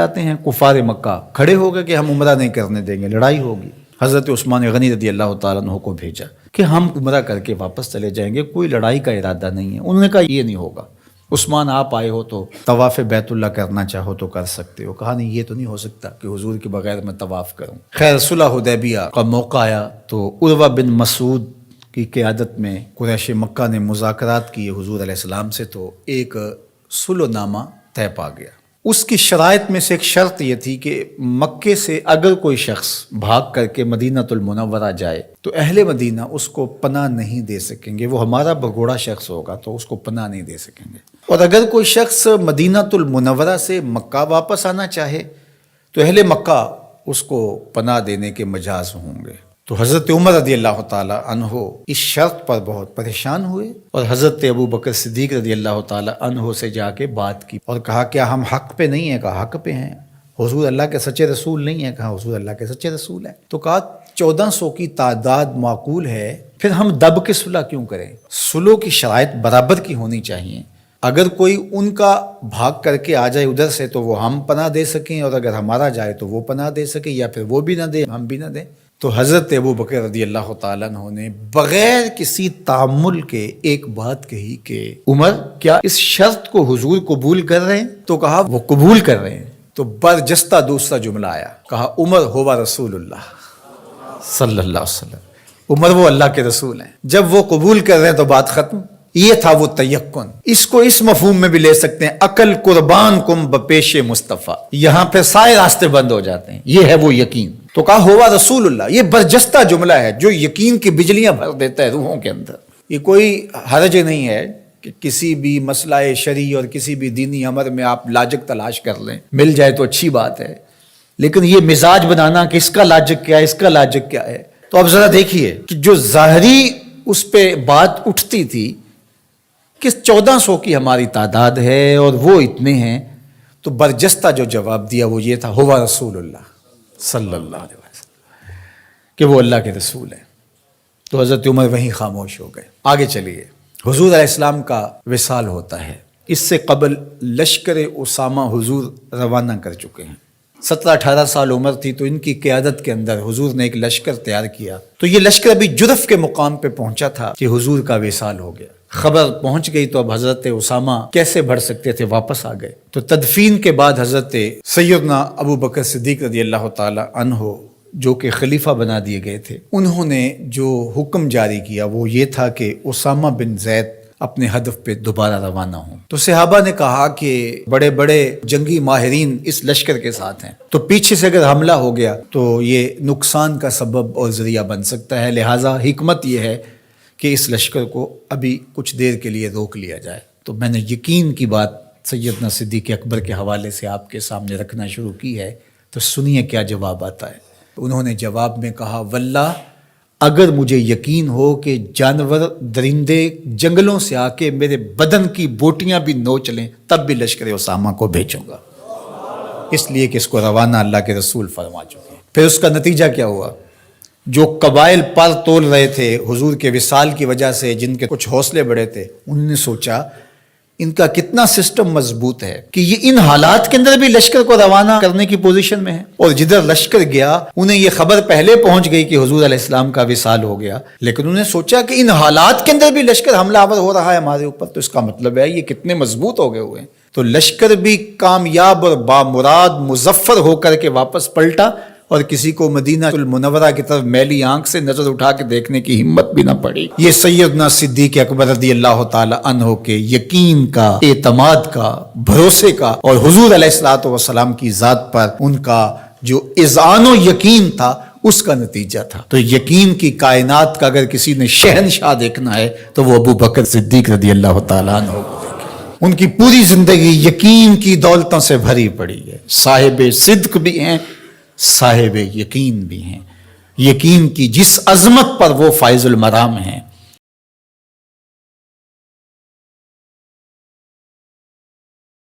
آتے ہیں کفار مکہ کھڑے ہو گئے کہ ہم عمرہ نہیں کرنے دیں گے، لڑائی ہوگی۔ حضرت عثمان غنی رضی اللہ تعالیٰ عنہ کو بھیجا کہ ہم عمرہ کر کے واپس چلے جائیں گے، کوئی لڑائی کا ارادہ نہیں ہے۔ انہوں نے کہا یہ نہیں ہوگا، عثمان آپ آئے ہو تو طواف بیت اللہ کرنا چاہو تو کر سکتے ہو۔ کہا نہیں، یہ تو نہیں ہو سکتا کہ حضور کے بغیر میں طواف کروں۔ خیر صلح حدیبیہ کا موقع آیا تو عروہ بن مسعود کی قیادت میں قریش مکہ نے مذاکرات کیے حضور علیہ السلام سے، تو ایک صلح نامہ طے پا گیا۔ اس کی شرائط میں سے ایک شرط یہ تھی کہ مکے سے اگر کوئی شخص بھاگ کر کے مدینہ المنورہ جائے تو اہل مدینہ اس کو پناہ نہیں دے سکیں گے، وہ ہمارا بگوڑا شخص ہوگا تو اس کو پناہ نہیں دے سکیں گے۔ اور اگر کوئی شخص مدینہ المنورہ سے مکہ واپس آنا چاہے تو اہل مکہ اس کو پناہ دینے کے مجاز ہوں گے۔ تو حضرت عمر رضی اللہ تعالیٰ عنہ اس شرط پر بہت پریشان ہوئے اور حضرت ابو بکر صدیق رضی اللہ تعالیٰ عنہ سے جا کے بات کی اور کہا کیا ہم حق پہ نہیں ہیں؟ کہا حق پہ ہیں۔ حضور اللہ کے سچے رسول نہیں ہیں؟ کہا حضور اللہ کے سچے رسول ہیں۔ تو کہا 1400 کی تعداد معقول ہے، پھر ہم دب کے صلح کیوں کریں؟ صلح کی شرائط برابر کی ہونی چاہیے۔ اگر کوئی ان کا بھاگ کر کے آ جائے ادھر سے تو وہ ہم پناہ دے سکیں، اور اگر ہمارا جائے تو وہ پناہ دے سکیں، یا پھر وہ بھی نہ دے ہم بھی نہ دیں۔ تو حضرت ابو بکر رضی اللہ تعالیٰ عنہ نے بغیر کسی تعامل کے ایک بات کہی کہ عمر کیا اس شرط کو حضور قبول کر رہے ہیں؟ تو کہا وہ قبول کر رہے ہیں۔ تو برجستہ دوسرا جملہ آیا، کہا عمر ہوا رسول اللہ صلی اللہ علیہ وسلم، عمر وہ اللہ کے رسول ہیں۔ جب وہ قبول کر رہے ہیں تو بات ختم۔ یہ تھا وہ تیقن۔ اس کو اس مفہوم میں بھی لے سکتے ہیں، عقل قربان کم بپیش مصطفیٰ، یہاں پہ سارے راستے بند ہو جاتے ہیں۔ یہ ہے وہ یقین۔ تو کہا ہوا رسول اللہ، یہ برجستہ جملہ ہے جو یقین کی بجلیاں بھر دیتا ہے روحوں کے اندر۔ یہ کوئی حرج نہیں ہے کہ کسی بھی مسئلہ شرعی اور کسی بھی دینی امر میں آپ لاجک تلاش کر لیں، مل جائے تو اچھی بات ہے، لیکن یہ مزاج بنانا کہ اس کا لاجک کیا ہے، اس کا لاجک کیا ہے۔ تو اب ذرا دیکھیے کہ جو ظاہری اس پہ بات اٹھتی تھی کہ 1400 کی ہماری تعداد ہے اور وہ اتنے ہیں، تو برجستہ جو جواب دیا وہ یہ تھا ہوا رسول اللہ صلی اللہ علیہ وسلم، کہ وہ اللہ کے رسول ہیں۔ تو حضرت عمر وہیں خاموش ہو گئے۔ آگے چلیے، حضور علیہ السلام کا وصال ہوتا ہے۔ اس سے قبل لشکر اسامہ حضور روانہ کر چکے ہیں۔ 17-18 سال عمر تھی تو ان کی قیادت کے اندر حضور نے ایک لشکر تیار کیا۔ تو یہ لشکر ابھی جرف کے مقام پہ پہنچا تھا کہ حضور کا وصال ہو گیا۔ خبر پہنچ گئی تو اب حضرت اسامہ کیسے بڑھ سکتے تھے، واپس آ گئے۔ تو تدفین کے بعد حضرت سیدنا ابو بکر صدیق رضی اللہ تعالی عنہ جو کہ خلیفہ بنا دیے گئے تھے، انہوں نے جو حکم جاری کیا وہ یہ تھا کہ اسامہ بن زید اپنے ہدف پہ دوبارہ روانہ ہوں۔ تو صحابہ نے کہا کہ بڑے بڑے جنگی ماہرین اس لشکر کے ساتھ ہیں، تو پیچھے سے اگر حملہ ہو گیا تو یہ نقصان کا سبب اور ذریعہ بن سکتا ہے، لہٰذا حکمت یہ ہے کہ اس لشکر کو ابھی کچھ دیر کے لیے روک لیا جائے۔ تو میں نے یقین کی بات سیدنا صدیق اکبر کے حوالے سے آپ کے سامنے رکھنا شروع کی ہے، تو سنیے کیا جواب آتا ہے۔ انہوں نے جواب میں کہا واللہ اگر مجھے یقین ہو کہ جانور درندے جنگلوں سے آ کے میرے بدن کی بوٹیاں بھی نوچ لیں تب بھی لشکر اسامہ کو بھیجوں گا، اس لیے کہ اس کو روانہ اللہ کے رسول فرما چکے ہیں۔ پھر اس کا نتیجہ کیا ہوا؟ جو قبائل پر تول رہے تھے حضور کے وصال کی وجہ سے، جن کے کچھ حوصلے بڑے تھے، انہوں نے سوچا ان کا کتنا سسٹم مضبوط ہے کہ یہ ان حالات کے اندر بھی لشکر کو روانہ کرنے کی پوزیشن میں ہے، اور جدھر لشکر گیا انہیں یہ خبر پہلے پہنچ گئی کہ حضور علیہ السلام کا وصال ہو گیا، لیکن انہوں نے سوچا کہ ان حالات کے اندر بھی لشکر حملہ آور ہو رہا ہے ہمارے اوپر، تو اس کا مطلب ہے یہ کتنے مضبوط ہو گئے ہوئے ہیں۔ تو لشکر بھی کامیاب اور بامراد مظفر ہو کر کے واپس پلٹا، اور کسی کو مدینہ المنورہ کی طرف میلی آنکھ سے نظر اٹھا کے دیکھنے کی ہمت بھی نہ پڑی۔ یہ سیدنا صدیق اکبر رضی اللہ تعالی عنہ کے یقین کا، اعتماد کا، بھروسے کا، اور حضور علیہ الصلوۃ والسلام کی ذات پر ان کا جو اذعان و یقین تھا اس کا نتیجہ تھا۔ تو یقین کی کائنات کا اگر کسی نے شہنشاہ دیکھنا ہے تو وہ ابو بکر صدیق رضی اللہ تعالی عنہ کو دیکھے۔ ان کی پوری زندگی یقین کی دولتوں سے بھری پڑی ہے، صاحب صدق بھی ہیں، صاحب یقین بھی ہیں۔ یقین کی جس عظمت پر وہ فائز المرام ہیں،